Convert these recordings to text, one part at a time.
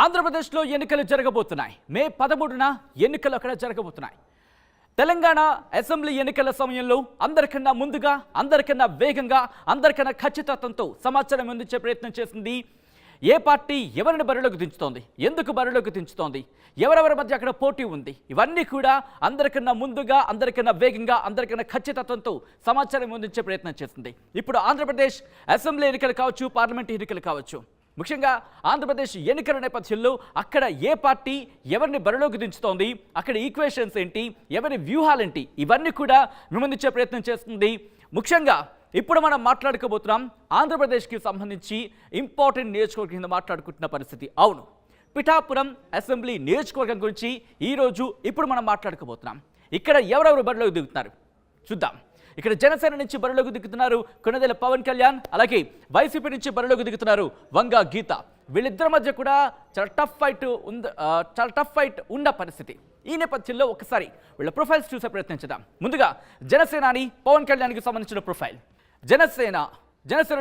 ఆంధ్రప్రదేశ్లో ఎన్నికలు జరగబోతున్నాయి. మే 13న ఎన్నికలు అక్కడ జరగబోతున్నాయి. తెలంగాణ అసెంబ్లీ ఎన్నికల సమయంలో అందరికన్నా ముందుగా, అందరికన్నా వేగంగా, అందరికన్నా ఖచ్చితత్వంతో సమాచారం అందించే ప్రయత్నం చేసింది. ఏ పార్టీ ఎవరిని బరిలోకి దించుతోంది, ఎందుకు బరిలోకి దించుతోంది, ఎవరెవరి మధ్య అక్కడ పోటీ ఉంది, ఇవన్నీ కూడా అందరికన్నా ముందుగా, అందరికన్నా వేగంగా, అందరికన్నా ఖచ్చితత్వంతో సమాచారం అందించే ప్రయత్నం చేసింది. ఇప్పుడు ఆంధ్రప్రదేశ్ అసెంబ్లీ ఎన్నికలు కావచ్చు, పార్లమెంట్ ఎన్నికలు కావచ్చు, ముఖ్యంగా ఆంధ్రప్రదేశ్ ఎన్నికల నేపథ్యంలో అక్కడ ఏ పార్టీ ఎవరిని బరిలోకి దించుతోంది, అక్కడ ఈక్వేషన్స్ ఏంటి, ఎవరి వ్యూహాలేంటి, ఇవన్నీ కూడా విమందించే ప్రయత్నం చేస్తుంది. ముఖ్యంగా ఇప్పుడు మనం మాట్లాడుకోబోతున్నాం ఆంధ్రప్రదేశ్కి సంబంధించి ఇంపార్టెంట్ నియోజకవర్గం కింద మాట్లాడుకుంటున్న పరిస్థితి. అవును, పిఠాపురం అసెంబ్లీ నియోజకవర్గం గురించి ఈరోజు ఇప్పుడు మనం మాట్లాడుకోబోతున్నాం. ఇక్కడ ఎవరెవరు బరిలోకి దిగుతున్నారు చూద్దాం. ఇక్కడ జనసేన నుంచి బరిలోకి దిగుతున్నారు కొణిదెల పవన్ కళ్యాణ్, అలాగే వైసీపీ నుంచి బరిలోకి దిగుతున్నారు వంగా గీత. వీళ్ళిద్దరి మధ్య కూడా చాలా టఫ్ ఫైట్ ఉన్న పరిస్థితి. ఈ నేపథ్యంలో ఒకసారి వీళ్ళ ప్రొఫైల్స్ చూసే ప్రయత్నం చేద్దాం. ముందుగా జనసేనాని పవన్ కళ్యాణ్కి సంబంధించిన ప్రొఫైల్. జనసేన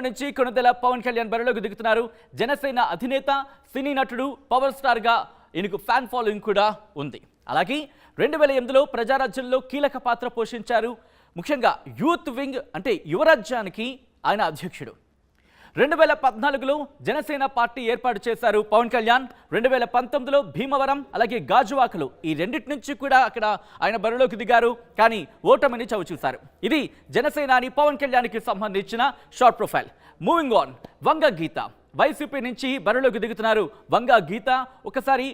నుంచి కొణిదెల పవన్ కళ్యాణ్ బరిలోకి దిగుతున్నారు. జనసేన అధినేత, సినీ నటుడు, పవర్ స్టార్గా ఈయనకు ఫ్యాన్ ఫాలోయింగ్ కూడా ఉంది. అలాగే 2008లో ప్రజారాజ్యంలో కీలక పాత్ర పోషించారు. ముఖ్యంగా యూత్ వింగ్ అంటే యువరాజ్యానికి ఆయన అధ్యక్షుడు. 2014లో జనసేన పార్టీ ఏర్పాటు చేశారు పవన్ కళ్యాణ్. 2019లో భీమవరం అలాగే గాజువాకలు ఈ రెండింటి నుంచి కూడా అక్కడ ఆయన బరిలోకి దిగారు, కానీ ఓటమిని చవిచూశారు. ఇది జనసేనాని పవన్ కళ్యాణ్కి సంబంధించిన short profile. Moving on, Vanga Geetha YCP నుంచి బరిలోకి దిగుతున్నారు. వంగా గీత, ఒకసారి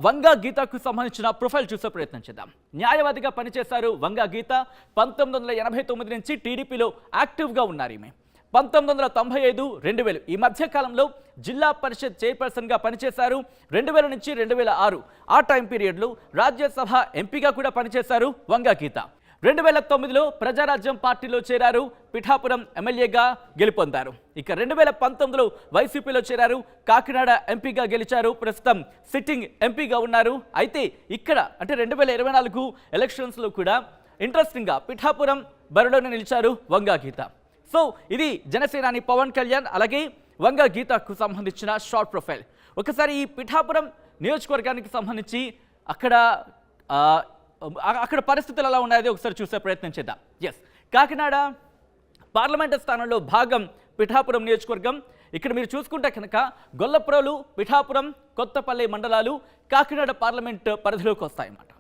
వంగా గీతకు సంబంధించిన ప్రొఫైల్ చూసే ప్రయత్నం చేద్దాం. న్యాయవాదిగా పనిచేశారు వంగా గీత. 1989 నుంచి టీడీపీలో యాక్టివ్గా ఉన్నారు ఈమె. 1995, 2000 ఈ మధ్య కాలంలో జిల్లా పరిషత్ చైర్పర్సన్గా పనిచేశారు. 2000 నుంచి 2006 ఆ టైం పీరియడ్లో రాజ్యసభ ఎంపీగా కూడా పనిచేశారు వంగా గీత. 2009లో ప్రజారాజ్యం పార్టీలో చేరారు, పిఠాపురం ఎమ్మెల్యేగా గెలుపొందారు. ఇక 2019లో వైసీపీలో చేరారు, కాకినాడ ఎంపీగా గెలిచారు. ప్రస్తుతం సిట్టింగ్ ఎంపీగా ఉన్నారు. అయితే ఇక్కడ అంటే 2024 ఎలక్షన్స్లో కూడా ఇంట్రెస్టింగ్గా పిఠాపురం బరిలోనే నిలిచారు వంగా గీత. సో ఇది జనసేనాని పవన్ కళ్యాణ్ అలాగే వంగా గీతకు సంబంధించిన షార్ట్ ప్రొఫైల్. ఒకసారి ఈ పిఠాపురం నియోజకవర్గానికి సంబంధించి అక్కడ పరిస్థితులు ఎలా ఉన్నాయో ఒకసారి చూసే ప్రయత్నం చేద్దాం. ఎస్, కాకినాడ పార్లమెంటు స్థానంలో భాగం పిఠాపురం నియోజకవర్గం. ఇక్కడ మీరు చూసుకుంటే కనుక గొల్లప్రోలు, పిఠాపురం, కొత్తపల్లి మండలాలు కాకినాడ పార్లమెంట్ పరిధిలోకి వస్తాయన్నమాట.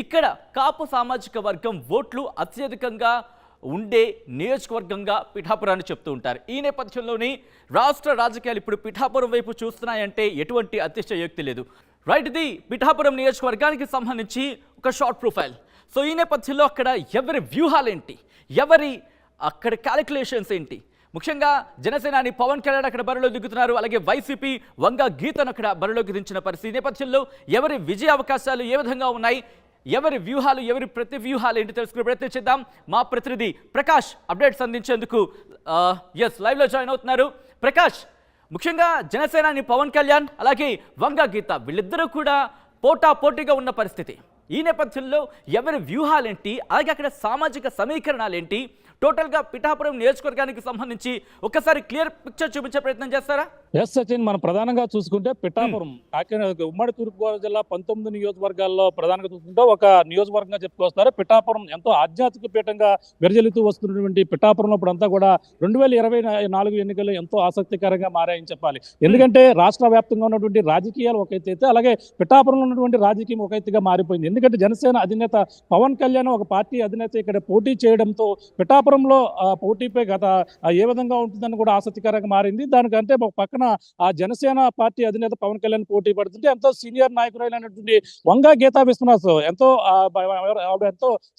ఇక్కడ కాపు సామాజిక వర్గం ఓట్లు అత్యధికంగా ఉండే నియోజకవర్గంగా పిఠాపురాన్ని చెప్తూ ఉంటారు. ఈ నేపథ్యంలోనే రాష్ట్ర రాజకీయాలు ఇప్పుడు పిఠాపురం వైపు చూస్తున్నాయంటే ఎటువంటి అతిశయోక్తి లేదు. రైట్, ఇది పిఠాపురం నియోజకవర్గానికి సంబంధించి ఒక షార్ట్ ప్రొఫైల్. సో ఈ నేపథ్యంలో అక్కడ ఎవరి వ్యూహాలేంటి, ఎవరి అక్కడ క్యాలిక్యులేషన్స్ ఏంటి, ముఖ్యంగా జనసేనాని పవన్ కళ్యాణ్ అక్కడ బరిలో దిగుతున్నారు, అలాగే వైసీపీ వంగా గీతను అక్కడ బరిలోకి దించిన పరిస్థితి. ఈ నేపథ్యంలో ఎవరి విజయ అవకాశాలు ఏ విధంగా ఉన్నాయి, ఎవరి వ్యూహాలు, ఎవరి ప్రతి వ్యూహాలు ఏంటి తెలుసుకునే ప్రయత్నం చేద్దాం. మా ప్రతినిధి ప్రకాష్ అప్డేట్స్ అందించేందుకు లైవ్లో జాయిన్ అవుతున్నారు. ప్రకాష్, ముఖ్యంగా జనసేనాని పవన్ కళ్యాణ్ అలాగే వంగా గీత వీళ్ళిద్దరూ కూడా పోటాపోటీగా ఉన్న పరిస్థితి. ఈ నేపథ్యంలో ఎవరి వ్యూహాలేంటి, అలాగే అక్కడ సామాజిక సమీకరణాలేంటి, టోటల్గా పిఠాపురం నియోజకవర్గానికి సంబంధించి ఒకసారి క్లియర్ పిక్చర్ చూపించే ప్రయత్నం చేస్తారా? ఎస్ సచిన్, మనం ప్రధానంగా చూసుకుంటే పిఠాపురం కాకినాడ ఉమ్మడి తూర్పుగోదావరి జిల్లా 19 నియోజకవర్గాల్లో ప్రధానంగా చూసుకుంటే ఒక నియోజకవర్గంగా చెప్పుకొస్తారు. పిఠాపురం ఎంతో ఆధ్యాత్మిక పీఠంగా విరజిల్లుతూ వస్తున్నటువంటి పిఠాపురంలో ఇప్పుడంతా కూడా 2024 ఎన్నికలు ఎంతో ఆసక్తికరంగా మారాయని చెప్పాలి. ఎందుకంటే రాష్ట్ర వ్యాప్తంగా ఉన్నటువంటి రాజకీయాలు ఒక ఎత్తు అయితే, అలాగే పిఠాపురంలో ఉన్నటువంటి రాజకీయం ఒక ఎత్తుగా మారిపోయింది. ఎందుకంటే జనసేన అధినేత పవన్ కళ్యాణ్ ఒక పార్టీ అధినేత ఇక్కడ పోటీ చేయడంతో పిఠాపురంలో పోటీపై ఏ విధంగా ఉంటుందని కూడా ఆసక్తికరంగా మారింది. దానికంటే ఒక పక్కన ఆ జనసేన పార్టీ అధినేత పవన్ కళ్యాణ్ పోటీ పడుతుంటే ఎంతో సీనియర్ నాయకురాలైనటువంటి వంగా గీతా విశ్వనాథ్ ఎంతో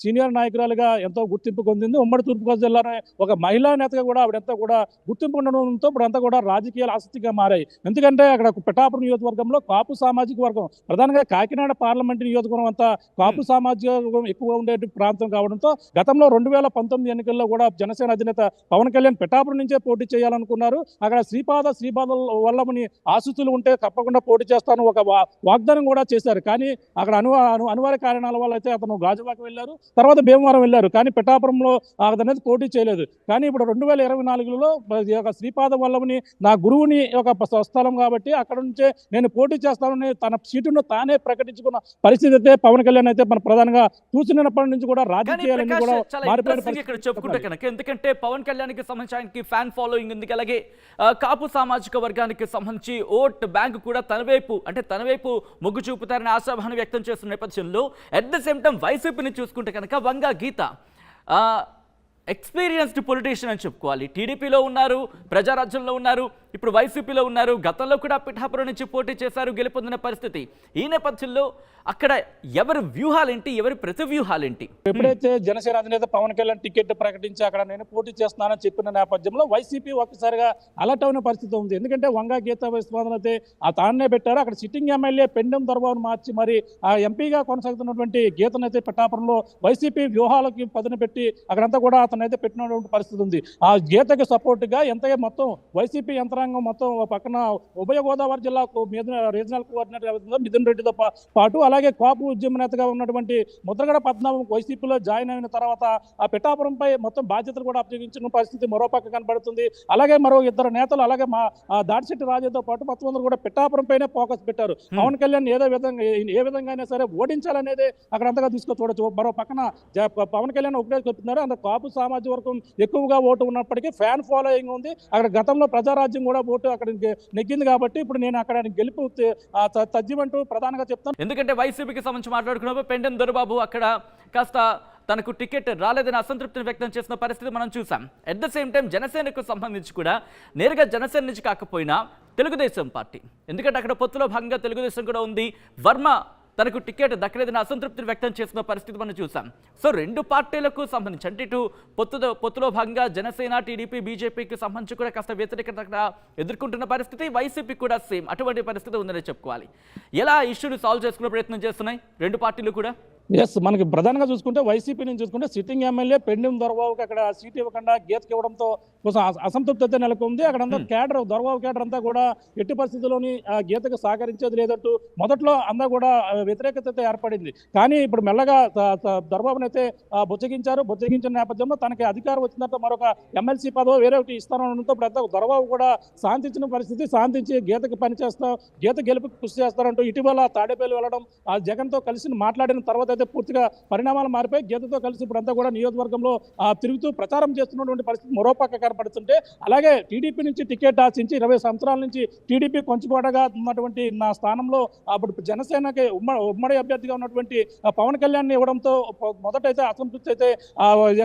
సీనియర్ నాయకురాలుగా ఎంతో గుర్తింపు పొందింది. ఉమ్మడి తూర్పుగోదావరి జిల్లాలో ఒక మహిళా నేతగా కూడా ఆవిడంతా కూడా గుర్తింపు ఉండడంతో ఇప్పుడంతా కూడా రాజకీయాలు ఆసక్తిగా మారాయి. ఎందుకంటే అక్కడ పిఠాపురం నియోజకవర్గంలో కాపు సామాజిక వర్గం, ప్రధానంగా కాకినాడ పార్లమెంట్ నియోజకవర్గం అంతా కాపు సామాజిక వర్గం ఎక్కువ ఉండే ప్రాంతం కావడంతో గతంలో 2019 ఎన్నికల్లో కూడా జనసేన అధినేత పవన్ కళ్యాణ్ పిఠాపురం నుంచే పోటీ చేయాలనుకున్నారు. అక్కడ శ్రీపాద వల్లమని ఆశీస్సులు ఉంటే తప్పకుండా పోటీ చేస్తాను ఒక వాగ్దానం కూడా చేశారు. కానీ అక్కడ అనివార్య కారణాల వల్ల అయితే అతను గాజువాక వెళ్ళారు, తర్వాత భీమవరం వెళ్ళారు. కానీ పిఠాపురంలో అతనేది పోటీ చేయలేదు. కానీ ఇప్పుడు 2024లో శ్రీపాద వల్లమని నా గురువుని ఒక స్వస్థలం కాబట్టి అక్కడ నుంచే నేను పోటీ చేస్తానని తన సీటును తానే ప్రకటించుకున్న పరిస్థితి అయితే పవన్ కళ్యాణ్ అయితే మన ప్రధానంగా చూసినప్పటి నుంచి కూడా రాజకీయాలన్నీ కూడా మారిపోయిన ఇక్కడ చెప్పుకుంటే కనుక, ఎందుకంటే పవన్ కళ్యాణ్ కి సంబంధించి ఆయనకి ఫ్యాన్ ఫాలోయింగ్ ఉంది. అలాగే కాపు సామాజిక వర్గానికి సంబంధించి ఓట్ బ్యాంక్ కూడా తన వైపు మొగ్గు చూపుతారని ఆశాభావం వ్యక్తం చేస్తున్న నేపథ్యంలో అట్ ద సేమ్ టైం వైసీపీని చూసుకుంటే కనుక వంగా గీత ఎక్స్పీరియన్స్డ్ పొలిటీషియన్ అని చెప్పుకోవాలి. టీడీపీలో ఉన్నారు, ప్రజారాజ్యంలో ఉన్నారు, ఇప్పుడు వైసీపీలో ఉన్నారు. గతంలో కూడా పిఠాపురం నుంచి పోటీ చేశారు, గెలుపొందిన పరిస్థితి. ఈ నేపథ్యంలో అక్కడ ఎవరి వ్యూహాలేంటి, ఎవరి ప్రతి వ్యూహాలేంటి? ఎప్పుడైతే జనసేన అధినేత పవన్ కళ్యాణ్ టికెట్ ప్రకటించి అక్కడ నేను పోటీ చేస్తున్నానని చెప్పిన నేపథ్యంలో వైసీపీ ఒక్కసారిగా అలర్ట్ అయిన పరిస్థితి ఉంది. ఎందుకంటే వంగా గీత విశ్వనాథన్ అయితే ఆ తానే పెట్టారు. అక్కడ సిట్టింగ్ ఎమ్మెల్యే పెండెం దొరబాబును మార్చి మరి ఆ ఎంపీగా కొనసాగుతున్నటువంటి గీతనైతే పిఠాపురంలో వైసీపీ వ్యూహాలకి పదును పెట్టి అక్కడంతా కూడా అతనైతే పెట్టినటువంటి పరిస్థితి ఉంది. ఆ గీతకి సపోర్ట్ గా ఎంతగా మొత్తం వైసీపీ యంత్రాంగం మొత్తం పక్కన ఉభయ గోదావరి జిల్లాకు రీజనల్ కోఆర్డినేటర్ మిథున్ రెడ్డితో పాటు అలాగే కాపు ఉద్యమ నేతగా ఉన్నటువంటి ముద్రగడ పద్మనాభం వైసీపీలో జాయిన్ అయిన తర్వాత ఆ పిఠాపురంపై మొత్తం బాధ్యతలు కూడా అప్పగించిన పరిస్థితి మరోపక్క కనబడుతుంది. అలాగే మరో ఇద్దరు నేతలు అలాగే మా దాడిశెట్టి రాజుతో పాటు మొత్తం అందరూ కూడా పిఠాపురం పైనే ఫోకస్ పెట్టారు. పవన్ కళ్యాణ్ ఏ విధంగా అయినా సరే ఓడించాలనేది అక్కడ అంతగా చూడొచ్చు. మరో పక్కన పవన్ కళ్యాణ్ ఒకటే చెప్తున్నారు, అంత కాపు సామాజిక వర్గం ఎక్కువగా ఓటు ఉన్నప్పటికీ ఫ్యాన్ ఫాలోయింగ్ ఉంది. అక్కడ గతంలో ప్రజారాజ్యం కూడా ఓటు అక్కడ నెగ్గింది కాబట్టి ఇప్పుడు నేను అక్కడ గెలుపు తజ్జిమంటూ ప్రధానంగా చెప్తాను. ఎందుకంటే వైసీపీకి సంబంధించి మాట్లాడుకున్నప్పుడు పెండెం దొరబాబు అక్కడ కాస్త తనకు టికెట్ రాలేదని అసంతృప్తిని వ్యక్తం చేసిన పరిస్థితి మనం చూసాం. అట్ ద సేమ్ టైం జనసేనకు సంబంధించి కూడా నేరుగా జనసేన నుంచి కాకపోయినా తెలుగుదేశం పార్టీ, ఎందుకంటే అక్కడ పొత్తులో భాగంగా తెలుగుదేశం కూడా ఉంది, వర్మ తనకు టికెట్ దక్కలేదని అసంతృప్తిని వ్యక్తం చేసిన పరిస్థితి మనం చూసాం. సో రెండు పార్టీలకు సంబంధించి అంటే ఇటు పొత్తులో భాగంగా జనసేన, టీడీపీ, బీజేపీకి సంబంధించి కూడా కాస్త వ్యతిరేకత ఎదుర్కొంటున్న పరిస్థితి, వైసీపీ కూడా సేమ్ అటువంటి పరిస్థితి ఉందని చెప్పుకోవాలి. ఎలా ఇష్యూని సాల్వ్ చేసుకునే ప్రయత్నం చేస్తున్నాయి రెండు పార్టీలు కూడా? ఎస్, మనకి ప్రధానంగా చూసుకుంటే వైసీపీ నుంచి చూసుకుంటే సిట్టింగ్ ఎమ్మెల్యే పెండెం దొరబాబుకి అక్కడ సీట్ ఇవ్వకుండా గీతకి ఇవ్వడంతో కొంచెం అసంతృప్తి అయితే నెలకొంది. అక్కడంతా కేడర్ దొరబాబు కేడర్ అంతా కూడా ఎట్టి పరిస్థితుల్లోని గీతకు సహకరించేది లేదంటూ మొదట్లో అంతా కూడా వ్యతిరేకత అయితే ఏర్పడింది. కానీ ఇప్పుడు మెల్లగా దొరబాబుని అయితే బుజ్జగించిన నేపథ్యంలో తనకి అధికారం వచ్చిన తర్వాత మరొక ఎమ్మెల్సీ పదవి వేరే ఒకటి ఇస్తానడంతో ఇప్పుడు దొరబాబు కూడా శాంతించిన పరిస్థితి, శాంతించి గీతకి పనిచేస్తాం, గీత గెలుపుకి కృషి చేస్తారంటూ ఇటీవల తాడేపల్లి వెళ్ళడం, ఆ జగన్తో కలిసి మాట్లాడిన తర్వాత అయితే పూర్తిగా పరిణామాలు మారిపోయి గీతతో కలిసి ఇప్పుడు అంతా కూడా నియోజకవర్గంలో తిరుగుతూ ప్రచారం చేస్తున్నటువంటి పరిస్థితి మరోపక్క కనపడుతుంటే, అలాగే టీడీపీ నుంచి టికెట్ ఆశించి 20 సంవత్సరాల నుంచి టీడీపీ కొంచెకోటగా ఉన్నటువంటి నా స్థానంలో అప్పుడు జనసేనకి ఉమ్మడి అభ్యర్థిగా ఉన్నటువంటి పవన్ కళ్యాణ్ ఇవ్వడంతో మొదటైతే అసంతృప్తి అయితే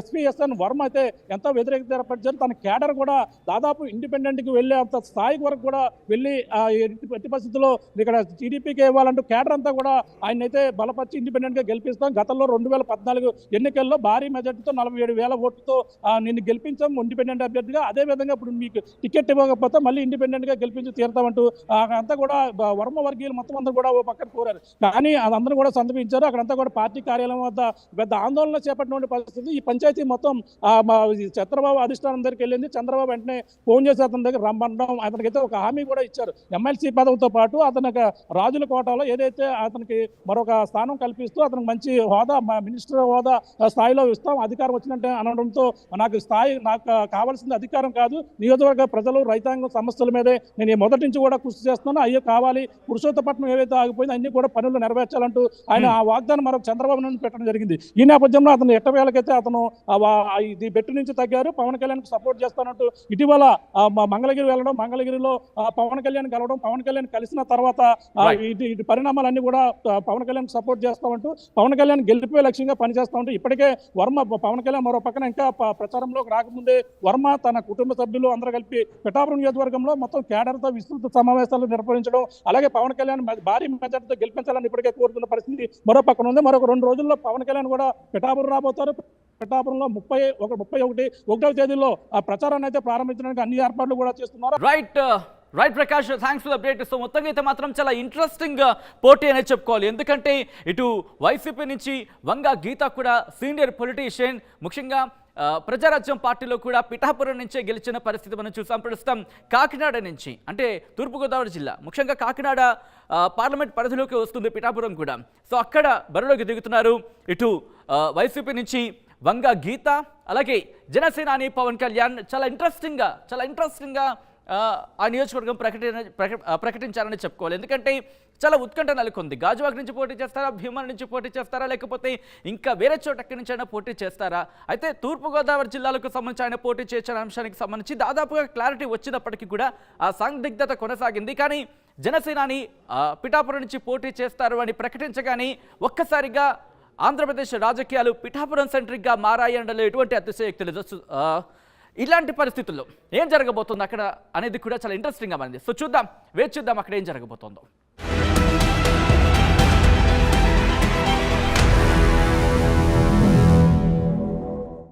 ఎస్పీఎస్ఎన్ వర్మ అయితే ఎంతో వ్యతిరేకత ఏర్పరిచారు. తన కేడర్ కూడా దాదాపు ఇండిపెండెంట్కి వెళ్ళే అంత స్థాయికి వరకు కూడా వెళ్ళి ఎట్టి పరిస్థితుల్లో ఇక్కడ టీడీపీకి ఇవ్వాలంటూ కేడర్ అంతా కూడా ఆయన అయితే బలపరిచి ఇండిపెండెంట్గా గెలిపిస్తాం. గతంలో 2014 ఎన్నికల్లో భారీ మెజార్టీతో 47,000 ఓట్లతో నిన్ను గెలిపించాం ఇండిపెండెంట్ అభ్యర్థిగా. అదే విధంగా ఇప్పుడు మీకు టికెట్ ఇవ్వకపోతే మళ్ళీ ఇండిపెండెంట్ గా గెలిపించి తీరుతామంటూ అంతా కూడా వర్మ వర్గీయులు మొత్తం అందరూ కూడా ఓ పక్కన కోరారు. కానీ అదందరూ కూడా సంతపించారు. అక్కడంతా కూడా పార్టీ కార్యాలయం వద్ద పెద్ద ఆందోళన చేపట్టిన పరిస్థితి. ఈ పంచాయతీ మొత్తం చంద్రబాబు అధిష్టానం దగ్గరికి వెళ్ళింది. చంద్రబాబు వెంటనే ఫోన్ చేసి అతని దగ్గర రమ్మడం, అతనికైతే ఒక హామీ కూడా ఇచ్చారు. ఎమ్మెల్సీ పదవితో పాటు అతనికి రాజుల కోటలో ఏదైతే అతనికి మరొక స్థానం కల్పిస్తూ అతనికి మంచి హోదా, మినిస్టర్ హోదా స్థాయిలో ఇస్తాం అధికారం వచ్చినట్టే అనడంతో, నాకు కావాల్సింది అధికారం కాదు, నియోజకవర్గ ప్రజలు రైతాంగం సమస్యల మీదే నేను మొదటి నుంచి కూడా కృషి చేస్తున్నాను, అయ్యో కావాలి, పురుషోత్తపట్నం ఏవైతే ఆగిపోయిందో అన్ని కూడా పనులు నెరవేర్చాలంటూ ఆయన ఆ వాగ్దానం మరొక చంద్రబాబు నుండి పెట్టడం జరిగింది. ఈ నేపథ్యంలో అతను ఎట్టవేళకైతే అతను ఇది బెట్టు నుంచి తగ్గారు, పవన్ కళ్యాణ్ సపోర్ట్ చేస్తానంటూ ఇటీవల మంగళగిరి వెళ్ళడం, మంగళగిరిలో పవన్ కళ్యాణ్ కలవడం, పవన్ కళ్యాణ్ కలిసిన తర్వాత ఇటు పరిణామాలన్నీ కూడా పవన్ కళ్యాణ్ సపోర్ట్ చేస్తామంటూ పవన్ కళ్యాణ్ గెలిపే లక్ష్యంగా పనిచేస్తామంటూ ఇప్పటికే వర్మ పవన్ కళ్యాణ్ మరో పక్కన ఇంకా ప్రచారంలోకి రాకముందే వర్మ తన కుటుంబ సభ్యులు అందరూ కలిపి పిఠాపురం నియోజకవర్గంలో మొత్తం కేడర్తో విస్తృత సమావేశాలు నిర్వహించడం, అలాగే పవన్ కళ్యాణ్ భారీ మెజార్టీతో గెలిపించాలని ఇప్పటికే కోరుతున్న పరిస్థితి మరో పక్కన ఉంది. మరొక 2 రోజుల్లో పవన్ కళ్యాణ్ కూడా పిఠాపురం రాబోతారు. పిఠాపురంలో 31వ తేదీలో ఆ ప్రచారాన్ని అయితే ప్రారంభించడానికి అన్ని ఏర్పాట్లు కూడా చేస్తున్నారు. Right Prakash, thanks for update. So మొత్తంగా అయితే మాత్రం చాలా ఇంట్రెస్టింగ్ పోటీ అనేది చెప్పుకోవాలి. ఎందుకంటే ఇటు వైసీపీ నుంచి వంగా గీత కూడా సీనియర్ పొలిటీషియన్, ముఖ్యంగా ప్రజారాజ్యం పార్టీలో కూడా పిఠాపురం నుంచే గెలిచిన పరిస్థితి మనం చూసాం. ప్రస్తుతం కాకినాడ నుంచి, అంటే తూర్పుగోదావరి జిల్లా, ముఖ్యంగా కాకినాడ పార్లమెంట్ పరిధిలోకి వస్తుంది పిఠాపురం కూడా. సో అక్కడ బరిలోకి దిగుతున్నారు ఇటు వైసీపీ నుంచి వంగ గీత, అలాగే జనసేనాని పవన్ కళ్యాణ్. చాలా ఇంట్రెస్టింగ్గా ఆ నియోజకవర్గం ప్రకటించారని చెప్పుకోవాలి. ఎందుకంటే చాలా ఉత్కంఠ నెలకొంది. గాజువాక నుంచి పోటీ చేస్తారా, భీమవరం నుంచి పోటీ చేస్తారా, లేకపోతే ఇంకా వేరే చోట ఎక్కడి నుంచి అయినా పోటీ చేస్తారా? అయితే తూర్పుగోదావరి జిల్లాలకు సంబంధించి ఆయన పోటీ చేసిన అంశానికి సంబంధించి దాదాపుగా క్లారిటీ వచ్చినప్పటికీ కూడా ఆ సందిగ్ధత కొనసాగింది. కానీ జనసేనాని పిఠాపురం నుంచి పోటీ చేస్తారు అని ప్రకటించగానే ఒక్కసారిగా ఆంధ్రప్రదేశ్ రాజకీయాలు పిఠాపురం సెంట్రిక్గా మారాయి అనడంలో ఎటువంటి అతిశయోక్తి లేదు. ఇలాంటి పరిస్థితుల్లో ఏం జరగబోతుంది అక్కడ అనేది కూడా చాలా ఇంట్రెస్టింగ్గా మారింది. సో చూద్దాం, వేచి చూద్దాం అక్కడ ఏం జరగబోతుందో.